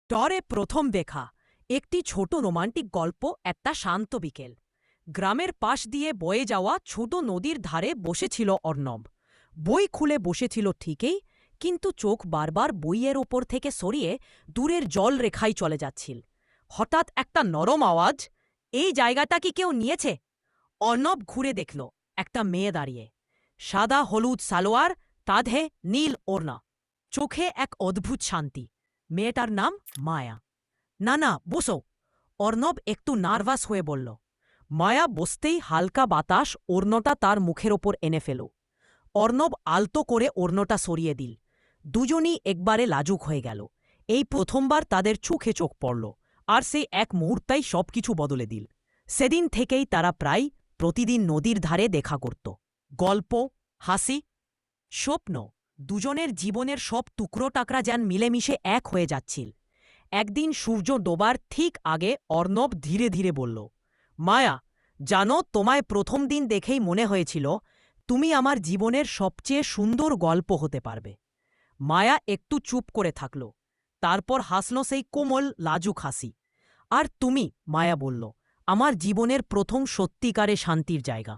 টরে প্রথম দেখা একটি ছোট রোমান্টিক গল্প। একটা শান্ত বিকেল, গ্রামের পাশ দিয়ে বয়ে যাওয়া ছোট নদীর ধারে বসেছিল অর্ণব। বই খুলে বসেছিল ঠিকই, কিন্তু চোখ বারবার বইয়ের ওপর থেকে সরিয়ে দূরের জল রেখায় চলে যাচ্ছিল। হঠাৎ একটা নরম আওয়াজ, এই জায়গাটা কি কেউ নিয়েছে? অর্ণব ঘুরে দেখল একটা মেয়ে দাঁড়িয়ে, সাদা হলুদ সালোয়ার, কাঁধে নীল ওড়না, চোখে এক অদ্ভুত শান্তি। মেয়েটার নাম মায়া। না না, বসো, অর্ণব একটু নার্ভাস হয়ে বলল। মায়া বসতেই হালকা বাতাস ওড়নাটা তার মুখের ওপর এনে ফেল। অর্ণব আলতো করে ওড়নাটা সরিয়ে দিল। দুজনই একবারে লাজুক হয়ে গেল। এই প্রথমবার তাদের চোখে চোখ পড়ল, আর সেই এক মুহূর্তেই সবকিছু বদলে দিল। সেদিন থেকেই তারা প্রায় প্রতিদিন নদীর ধারে দেখা করত। গল্প, হাসি, স্বপ্ন, দুজনের জীবনের সব টুকরো টাকরা যেন মিলেমিশে এক হয়ে যাচ্ছিল। একদিন সূর্য ডোবার ঠিক আগে অর্ণব ধীরে ধীরে বলল, মায়া, জানো, তোমায় প্রথম দিন দেখেই মনে হয়েছিল তুমি আমার জীবনের সবচেয়ে সুন্দর গল্প হতে পারবে। মায়া একটু চুপ করে থাকল, তারপর হাসল সেই কোমল লাজুক হাসি। আর তুমি, মায়া বলল, আমার জীবনের প্রথম সত্যিকারে শান্তির জায়গা।